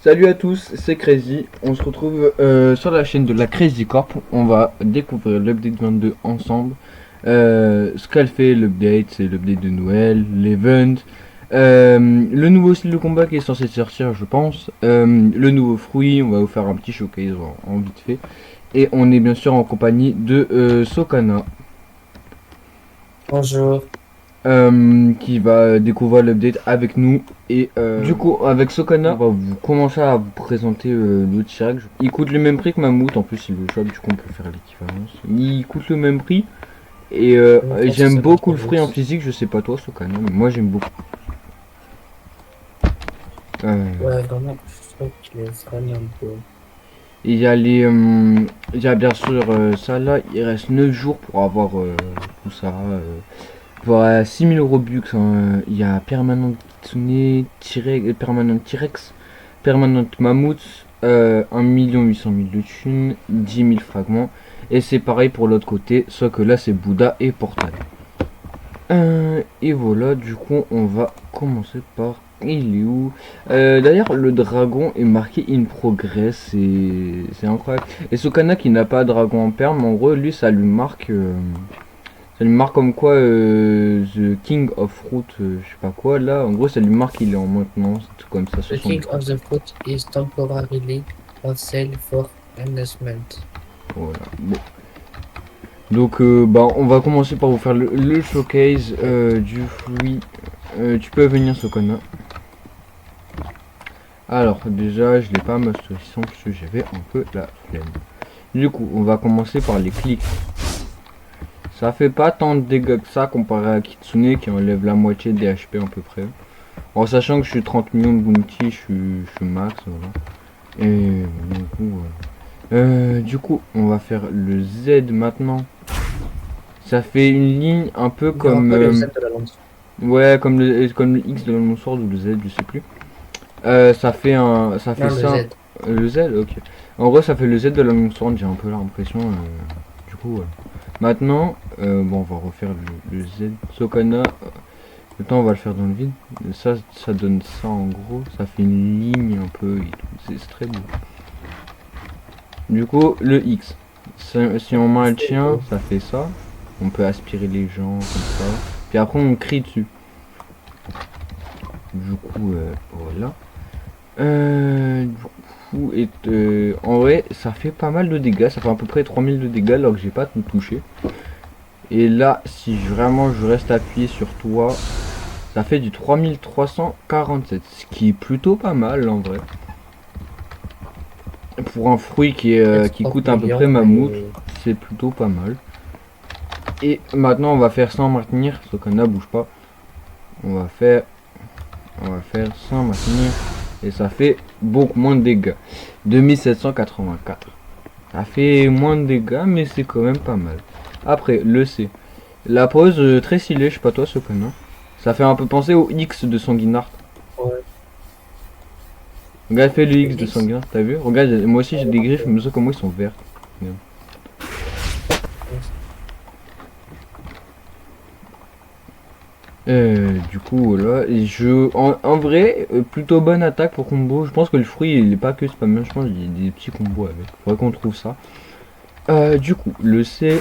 Salut à tous, c'est Crazy. On se retrouve sur la chaîne de la Crazy Corp. On va découvrir l'update 22 ensemble. Ce qu'elle fait, l'update, c'est l'update de Noël, l'event, le nouveau style de combat qui est censé sortir, je pense. Le nouveau fruit, on va vous faire un petit showcase en vite fait. Et on est bien sûr en compagnie de Sokana. Bonjour. Qui va découvrir l'update avec nous. Et du coup, avec Sokana, on va vous commencer à vous présenter le T-Rex. Il coûte le même prix que Mammouth, en plus il le chope, du coup on peut faire l'équivalence. Il coût le même prix. Et Je pense que j'aime ça va beaucoup trop le fruit en vite. physique, je sais pas toi Sokana, mais moi j'aime beaucoup. Ouais, vraiment, je trouve qu'il est vraiment beau. Il y a les, il y a bien sûr ça là, il reste 9 jours pour avoir tout ça. Pour 6000 Robux, hein, il y a Permanent Kitsune, Permanent T-Rex, Permanent Mammouth, 1 800 000 de thunes, 10 000 fragments. Et c'est pareil pour l'autre côté, sauf que là c'est Bouddha et Portal. Et voilà, du coup on va commencer par... Il est où D'ailleurs le dragon est marqué in progress, c'est incroyable. Et Sokana qui n'a pas de dragon en perme, en gros lui ça lui marque... ça lui marque comme quoi The King of Fruit, je sais pas quoi là, en gros ça lui marque qu'il est en maintenance, tout comme ça sur The son king écran. of the fruit is temporarily on sale for enhancement. Voilà. Bon. Donc bah on va commencer par vous faire le showcase du fruit. Tu peux venir Sokona. Alors déjà je l'ai pas masterisé parce que j'avais un peu la flemme. Du coup on va commencer par les clics. Ça fait pas tant de dégâts que ça comparé à Kitsune qui enlève la moitié des HP à peu près. En sachant que je suis 30 millions de bounty, je suis max, voilà. Et du coup, on va faire le Z maintenant. Ça fait une ligne un peu Il y a un comme... peu le Z de la lance. ouais, comme le X de mon sword ou le Z, je sais plus. Ça fait un... Ça fait Non, le ça... Z. Le Z, ok. En gros, ça fait le Z de la sword, j'ai un peu l'impression. Du coup, voilà. Maintenant, bon, on va refaire le Z. Sokana, le temps on va le faire dans le vide. Ça donne ça en gros. Ça fait une ligne un peu et tout. C'est très beau. Du coup, le X. Si on C'est maintient, beau. ça fait ça. On peut aspirer les gens comme ça. Puis après, on crie dessus. Du coup, voilà. Du coup, en vrai, ça fait pas mal de dégâts. Ça fait à peu près 3000 de dégâts alors que j'ai pas tout touché. Et là, si vraiment je reste appuyé sur toi, ça fait du 3347, ce qui est plutôt pas mal en vrai. Pour un fruit Peut-être qui 30 coûte à peu près millions, mammouth, mais c'est plutôt pas mal. Et maintenant on va faire sans maintenir, ce qu'on a bouge pas. On va faire sans maintenir. Et ça fait beaucoup moins de dégâts. 2784. Ça fait moins de dégâts, mais c'est quand même pas mal. Après, le C. La pose très stylée, je sais pas toi ce qu'on a. Ça fait un peu penser au X de Sanguinart. ouais, Regarde, fais le le X de X. Sanguinart, t'as vu? Regarde, moi aussi j'ai des griffes, mais ça comme moi ils sont verts. Regarde. Du coup, voilà. Et en vrai, plutôt bonne attaque pour combo. Je pense que le fruit, il est pas que spam, je pense qu'il y a des petits combos avec. Faudrait qu'on trouve ça. Du coup, le C,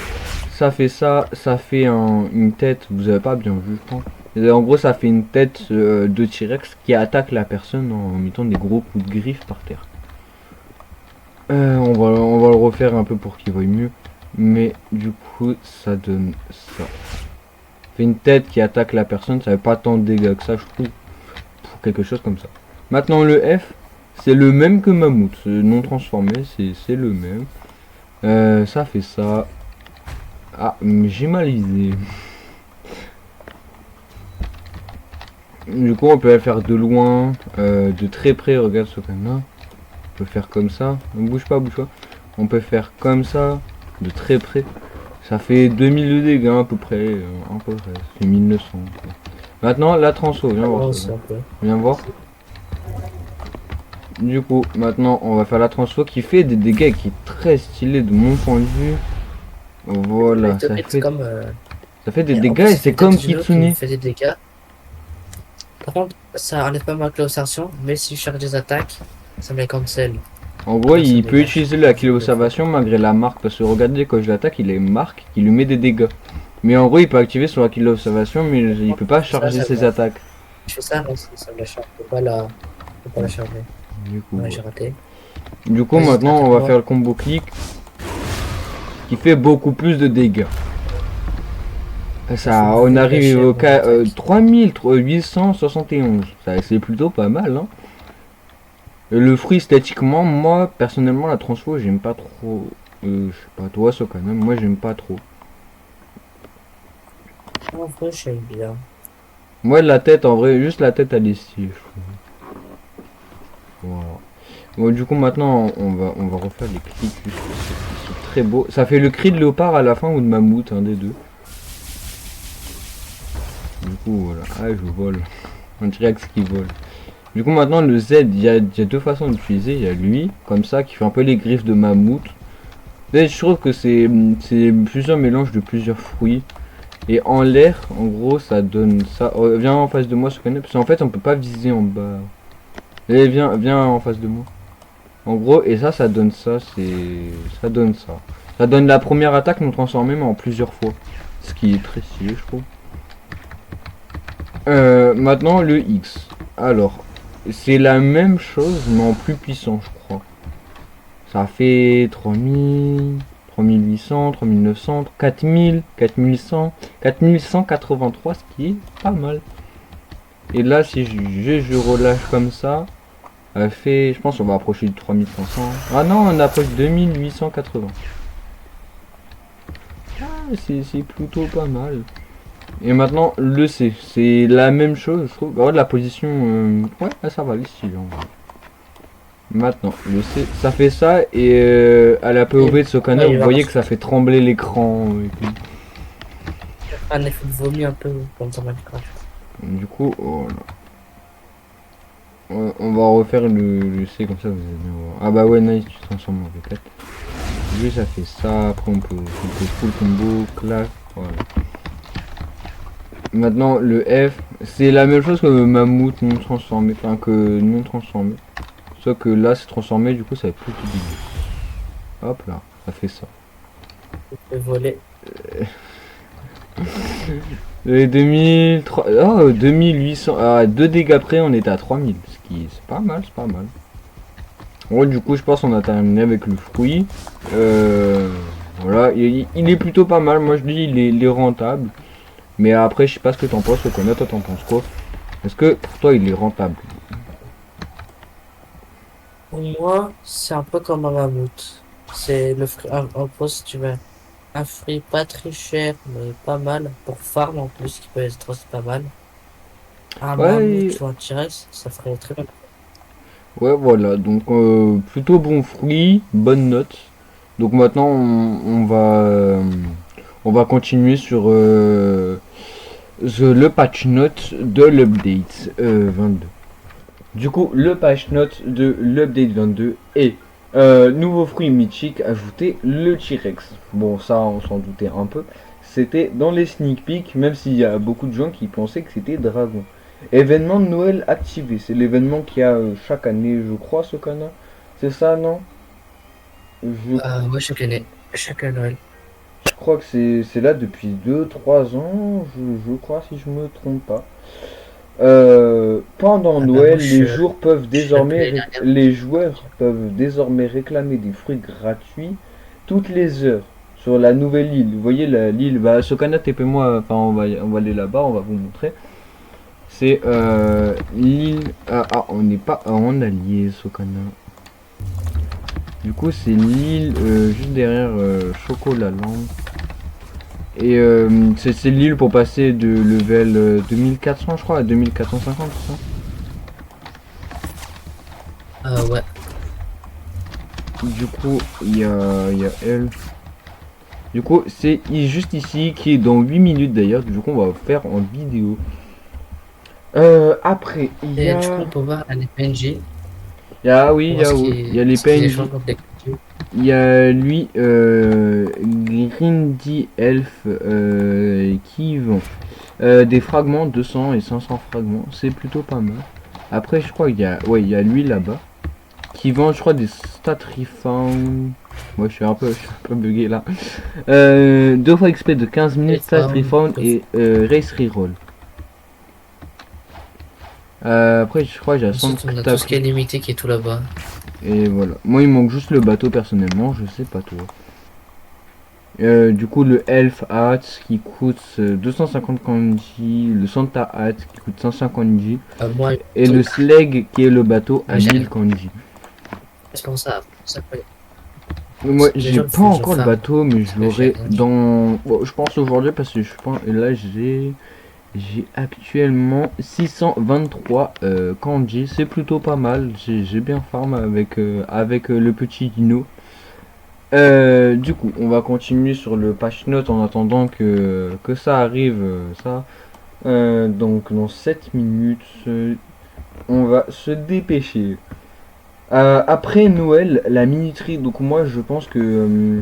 ça fait ça. Ça fait une tête. Vous avez pas bien vu, je pense. Et en gros, ça fait une tête de T-Rex qui attaque la personne en mettant des gros coups de griffe par terre. On va le refaire un peu pour qu'il voie mieux. Mais du coup, ça donne ça. Fait une tête qui attaque la personne, ça fait pas tant de dégâts que ça, je trouve. Pour quelque chose comme ça. Maintenant, le F, c'est le même que Mammouth. Non transformé, c'est le même. Ça fait ça. Ah, mais j'ai mal visé. Du coup, on peut la faire de loin, de très près. Regarde ce qu'on a. On peut faire comme ça. On bouge pas, bouge pas. On peut faire comme ça, de très près. Ça fait 2000 de dégâts à peu près. À peu près. Ça fait 1900. Quoi. Maintenant, la transfo, viens Ah, voir moi ça. aussi un peu. Viens voir. Du coup, maintenant, on va faire la transfo qui fait des dégâts qui est très stylé de mon point de vue. Mais Voilà, c'est comme. ça fait des Et en dégâts plus, et c'est c'est une tête comme de dieu qui me Kitsune. fait des dégâts. Par contre, ça enlève pas ma clé au sertion, mais si je charge des attaques, Ça me cancel. En gros, Ah, ça il me peut lâche. utiliser la kill observation malgré la marque. Parce que regardez, quand je l'attaque, il a une marque qui lui met des dégâts. Mais en gros, il peut activer sur la kill observation, mais il peut pas charger Ça me ses lâche. attaques. Je fais ça, mais ça me lâche. Faut pas la charger. Du coup, Ouais, ouais. j'ai raté. Du coup, Vas-y, maintenant, on va attaque-moi. faire le combo clic qui fait beaucoup plus de dégâts. Il faut Ça, que on vous arrive lâchez au mon attaque. 3871. Ça, c'est plutôt pas mal, hein. Le fruit, esthétiquement, moi, personnellement, la transfo, j'aime pas trop. Je sais pas, toi, ça quand même, moi, j'aime pas trop. En vrai, j'aime bien. Moi, la tête, en vrai, juste la tête, elle est stylée, je trouve. Voilà. Bon, du coup, maintenant, on va refaire les clics juste parce qu'ils sont très beaux. Ça fait le cri de léopard à la fin ou de mammouth, un des deux. Du coup, voilà. Ah, je vole. On dirait que ce qui vole. Du coup, maintenant, le Z, il y a deux façons d'utiliser. Il y a lui, comme ça, qui fait un peu les griffes de mammouth. Là, je trouve que c'est plusieurs mélanges de plusieurs fruits. Et en l'air, en gros, ça donne ça. Oh, viens en face de moi, je connais. Parce qu'en fait, on peut pas viser en bas. Allez, viens en face de moi. En gros, et ça donne ça. Ça donne ça. Ça donne la première attaque non transformée, mais en plusieurs fois. Ce qui est très stylé, je trouve. Maintenant, le X. Alors, c'est la même chose, mais en plus puissant, je crois. Ça fait 3000, 3800, 3900, 4000, 4100, 4183, ce qui est pas mal. Et là, si je relâche comme ça, elle fait, je pense qu'on va approcher du 3500. Ah non, on approche 2880. Ah, c'est plutôt pas mal. Et maintenant, le C, c'est la même chose, je trouve. Regarde la position, ouais, ça va, les styles, en vrai. Maintenant, le C, ça fait ça et à la POV de ce canal, Ouais, il vous va voyez que avoir ça fait trembler l'écran et tout. un effet de vomi un peu comme dans Minecraft. Du coup, voilà. On va refaire le C comme ça, vous allez voir. Ah bah ouais, nice, tu transformes en V4. Lui, ça fait ça, après on peut full combo, clac, voilà. Maintenant, le F, c'est la même chose que le mammouth non transformé, enfin que non transformé. Sauf que là, c'est transformé, du coup, ça va être plus big. Hop là, ça fait ça. Vous pouvez voler. Et 2003, oh, 2800, à 2 dégâts près, on est à 3000, ce qui c'est pas mal, c'est pas mal. Ouais, du coup, je pense qu'on a terminé avec le fruit. Voilà, il est plutôt pas mal, moi je dis il est rentable. Mais après, je sais pas ce que t'en penses, Coconut, toi t'en penses quoi? Est-ce que pour toi il est rentable? Pour moi, c'est un peu comme un mammouth. C'est le fruit, en gros, si tu veux, un fruit pas très cher, mais pas mal. Pour farm en plus, qui peut être aussi pas mal. Un Ouais, mammouth ou un T-Rex, ça ferait très bien. ouais, voilà, donc plutôt bon fruit, bonne note. Donc maintenant, on va continuer sur le patch note de l'update 22. Du coup, le patch note de l'update 22 est nouveau fruit mythique ajouté le T-Rex. Bon, ça, on s'en doutait un peu. C'était dans les sneak peeks, même s'il y a beaucoup de gens qui pensaient que c'était dragon. Événement de Noël activé, c'est l'événement qu'il y a chaque année, je crois, ce canard. C'est ça, non? je, Ouais, chaque année. Chaque Noël. je crois que c'est là depuis 2 3 ans, je crois, si je me trompe pas. Pendant Ah bah moi, Noël, je suis là depuis l'année dernière. les joueurs peuvent désormais réclamer des fruits gratuits toutes les heures sur la nouvelle île. Vous voyez l'île, bah Sokana, TP-moi, enfin on va aller là-bas, on va vous montrer. C'est l'île, on n'est pas en allié Sokana. Du coup c'est l'île juste derrière Chocolat Land. Et c'est l'île pour passer de level 2400 je crois à 2450, c'est ça? Ouais. Du coup, il y a elle. Du coup, c'est juste ici, qui est dans 8 minutes d'ailleurs. Du coup, on va faire en vidéo. Après, Et du coup, on peut voir un PNJ oui, pour voir il y a les ce qu'ils PNJ. échangent contre les cultures. Il y a lui, Grindy Elf, qui vend des fragments, 200 et 500 fragments. C'est plutôt pas mal. Après, je crois qu'il y a, ouais, il y a lui là-bas. qui vend, je crois, des stats refound. Moi, je suis un peu bugué là. 2 fois XP de 15 minutes, stats refound et race reroll. Après, je crois que j'ai la Ensuite, on a tout ce qui est limité qui est tout là-bas. Et voilà. Moi, il manque juste le bateau personnellement, je sais pas toi. Du coup, le Elf Hat qui coûte 250 kanji, le Santa Hat qui coûte 150 kanji, Moi, et le Sleg qui est le bateau à 1000 kanji. responsable. Moi, Les j'ai gens, pas faut que je encore le farme. bateau, mais je Parce que j'ai l'aurai rien du dans. Bon, je pense aujourd'hui parce que je pense. Et là, j'ai actuellement 623 kanji. C'est plutôt pas mal. J'ai bien farm avec le petit dino. Du coup, on va continuer sur le patch note en attendant que ça arrive. Ça. Donc, dans 7 minutes, on va se dépêcher. Après Noël, la minuterie. Donc, moi, je pense que.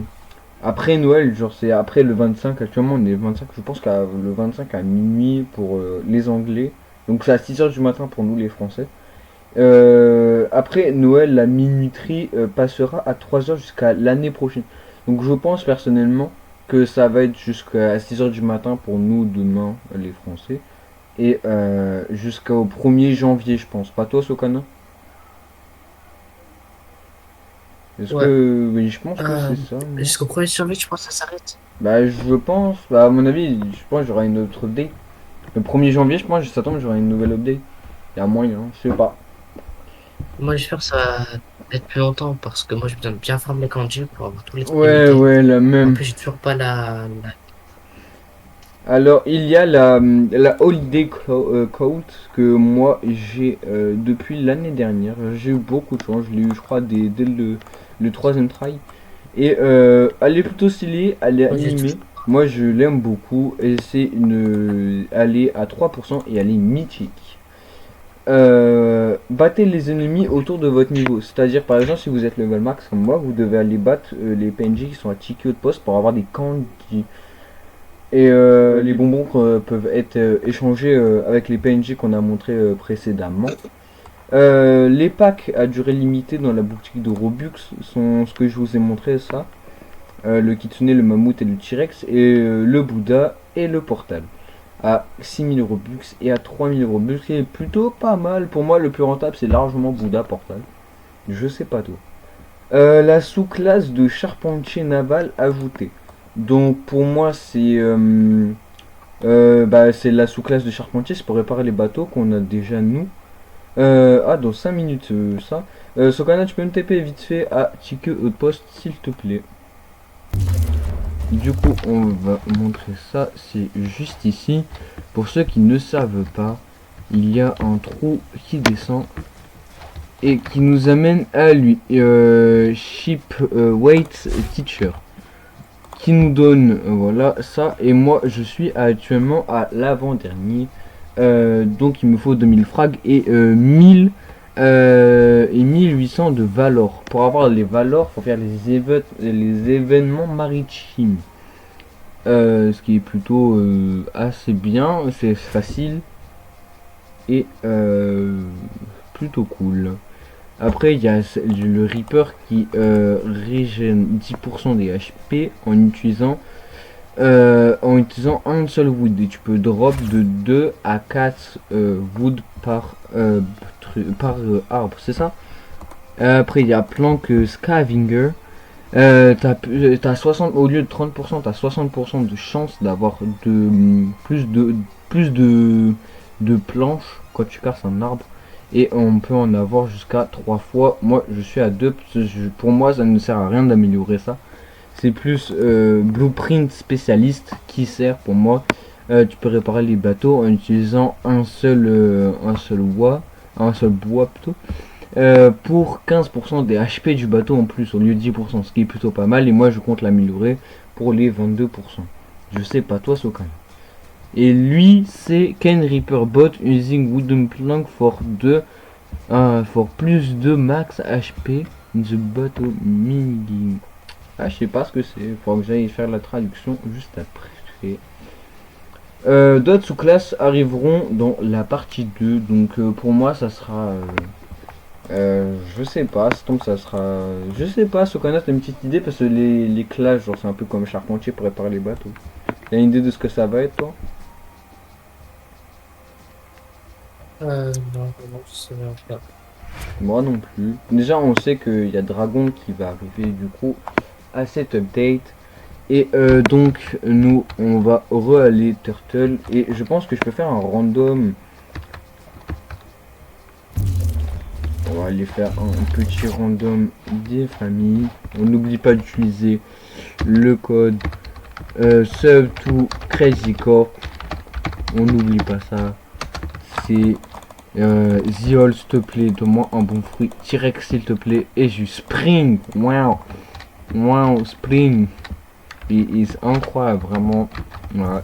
Après Noël, genre c'est après le 25, actuellement on est le 25, je pense qu'à le 25 à minuit pour les Anglais. Donc c'est à 6 h du matin pour nous les Français. Après Noël, la minuterie passera à 3 h jusqu'à l'année prochaine. Donc je pense personnellement que ça va être jusqu'à 6 h du matin pour nous demain, les Français. Et jusqu'au 1er janvier, je pense. Pas toi, Sokana? Est-ce Ouais. que... Oui, je pense que c'est ça, moi. Jusqu'au 1er janvier, je pense que ça s'arrête. Bah je pense, bah à mon avis, je pense qu'il y aura une autre update. Le 1er janvier, je pense, ça tombe, j'aurai une nouvelle update. Il y a moyen, je sais pas. Moi, j'espère que ça va être plus longtemps parce que moi, j'ai besoin de bien farmer les kanji pour avoir tous les trucs Ouais, limités. ouais, la En même. plus, j'ai toujours pas Alors, il y a la Holiday Coat que moi j'ai depuis l'année dernière. J'ai eu beaucoup de chance, je l'ai eu, je crois, dès le troisième try. Et elle est plutôt stylée, elle est Moi, j'ai animée. toujours. Moi, je l'aime beaucoup. Et c'est une. Elle est à 3% et elle est mythique. Battez les ennemis autour de votre niveau. C'est-à-dire, par exemple, si vous êtes level max comme moi, vous devez aller battre les PNJ qui sont à Chikyo de poste pour avoir des kanji. Et les bonbons peuvent être échangés avec les PNJ qu'on a montré précédemment. Les packs à durée limitée dans la boutique de Robux sont ce que je vous ai montré, ça. Le Kitsune, le Mammouth et le T-Rex. Et le Bouddha et le Portal à 6000 Robux et à 3000 Robux, qui est plutôt pas mal. Pour moi, le plus rentable, c'est largement Bouddha Portal. Je sais pas tout. La sous-classe de charpentier naval ajoutée. Donc, pour moi, c'est la sous-classe de charpentier, c'est pour réparer les bateaux qu'on a déjà nous. Dans 5 minutes, ça. Sokana, tu peux me TP vite fait à Tike Outpost, s'il te plaît. Du coup, on va montrer ça, c'est juste ici. Pour ceux qui ne savent pas, il y a un trou qui descend et qui nous amène à lui. Ship Weight Teacher. Qui nous donne, voilà, ça. Et moi, je suis actuellement à l'avant-dernier. Donc, il me faut 2000 frags et 1000 et 1800 de valor. Pour avoir les valors, faut faire les événements maritimes. Ce qui est plutôt assez bien, c'est facile et plutôt cool. Après, il y a le Reaper qui régène 10% des HP en utilisant un seul wood. Et tu peux drop de 2 à 4 wood par arbre, c'est ça? Après, il y a Plank Scavenger. T'as 60, au lieu de 30%, t'as 60% de chance d'avoir plus de planches quand tu casses un arbre. Et on peut en avoir jusqu'à 3 fois. Moi, je suis à 2. Pour moi, ça ne sert à rien d'améliorer ça. C'est plus blueprint spécialiste qui sert pour moi. Tu peux réparer les bateaux en utilisant un seul bois plutôt. Pour 15% des HP du bateau en plus au lieu de 10%, ce qui est plutôt pas mal. Et moi, je compte l'améliorer pour les 22%. Je sais pas toi, Sokan. Et lui, c'est Ken Reaper Bot using wooden plank for plus de max HP in the battle mini. Ah, je sais pas ce que c'est. Faut que j'aille faire la traduction juste après. D'autres sous-classes arriveront dans la partie 2. Donc pour moi, ça sera Je sais pas, ça tombe, ça sera. Je sais pas, Sokana, t'as une petite idée parce que les classes, genre, c'est un peu comme charpentier pour réparer les bateaux. T'as une idée de ce que ça va être, toi? Non, non, je sais même pas. Moi non plus. Déjà, on sait qu'il y a Dragon qui va arriver du coup à cette update. Et donc, nous, on va re-aller Turtle. Et je pense que je peux faire un random. On va aller faire un petit random des familles. On n'oublie pas d'utiliser le code sub to Crazy Corp. On n'oublie pas ça. C'est Ziol, s'il te plaît, donne-moi un bon fruit. T-Rex, s'il te plaît. Et du Spring. Wow. Wow, Spring. Il est incroyable, vraiment. Ouais,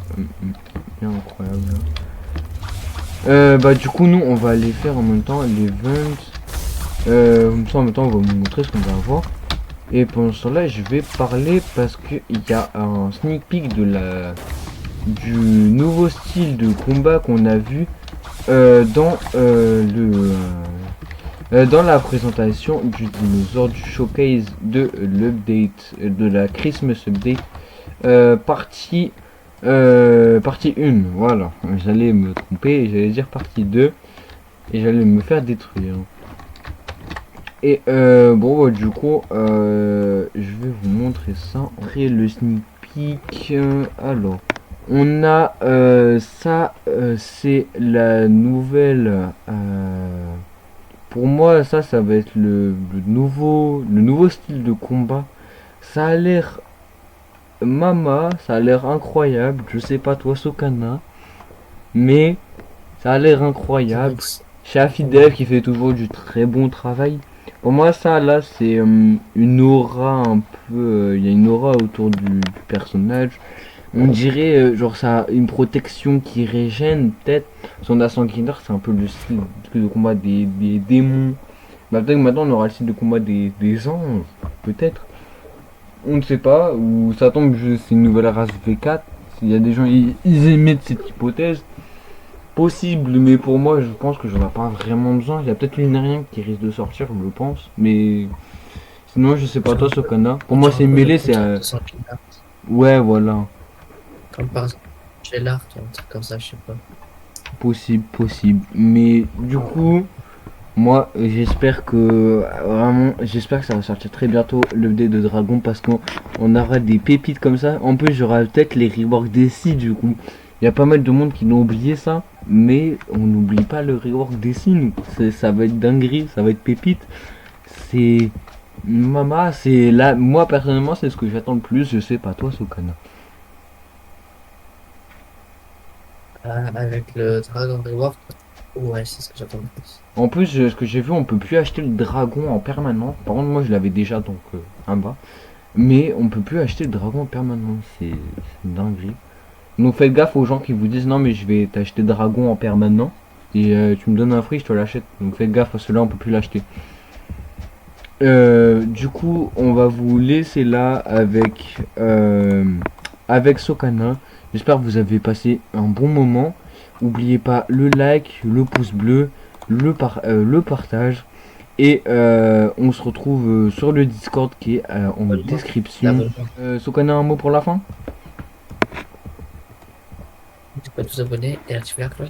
incroyable. Bah du coup nous on va aller faire en même temps les ventes. Comme ça en même temps on va vous montrer ce qu'on va avoir. Et pendant ce temps-là je vais parler parce qu'il y a un sneak peek du nouveau style de combat qu'on a vu dans la présentation du dinosaure du showcase de l'update de la Christmas update partie 1, voilà, j'allais me tromper, j'allais dire partie 2 et j'allais me faire détruire. Et bon bah, du coup je vais vous montrer ça. Après le sneak peek, alors on a ça, c'est la nouvelle. Pour moi ça va être le nouveau style de combat. Ça a l'air Mama, ça a l'air incroyable. Je sais pas toi, Sokana, mais ça a l'air C'est vrai incroyable. que c'est Chez Afidev qui fait toujours du très bon travail. Pour moi, ça là, c'est une aura un peu. Il y a une aura autour du personnage. On dirait genre ça a une protection qui régène peut-être. Son assanguinaire, c'est un peu le style de combat des démons. Bah, peut-être que maintenant on aura le style de combat des anges, peut-être. On ne sait pas, ou ça tombe, c'est une nouvelle race V4. S'il y a des gens, ils émettent cette hypothèse. Possible, mais pour moi, je pense que j'en ai pas vraiment besoin. Il y a peut-être l'Unarien qui risque de sortir, je le pense. Mais sinon, je sais pas, toi, Sokana. Pour moi, c'est mêlé, c'est. Ouais, voilà. comme par exemple chez l'art, un truc comme ça, je sais pas. Possible, possible. Mais du coup, moi, j'espère que vraiment, j'espère que ça va sortir très bientôt le l'update de Dragon parce qu'on aura des pépites comme ça. En plus, j'aurai peut-être les rework des si du coup. Il y a pas mal de monde qui l'ont oublié ça, mais on n'oublie pas le rework des si nous. Ça va être dinguerie, ça va être pépite. C'est Mama, c'est là, moi personnellement, c'est ce que j'attends le plus. Je sais pas toi, Sokana. Avec le Dragon Reward, ouais, c'est ce que j'attends le plus. En plus, ce que j'ai vu, on peut plus acheter le dragon en permanent. Par contre, moi, je l'avais déjà donc en bas. Mais on peut plus acheter le dragon en permanent. C'est une dinguerie. Donc faites gaffe aux gens qui vous disent non mais je vais t'acheter dragon en permanent et tu me donnes un free, je te l'achète. Donc faites gaffe à cela, on peut plus l'acheter. Du coup, on va vous laisser là avec Sokana. J'espère que vous avez passé un bon moment. N'oubliez pas le like, le pouce bleu, le partage. Et on se retrouve sur le Discord qui est en description. Sokana, un mot pour la fin? Tu peux tous abonner et activer la cloche.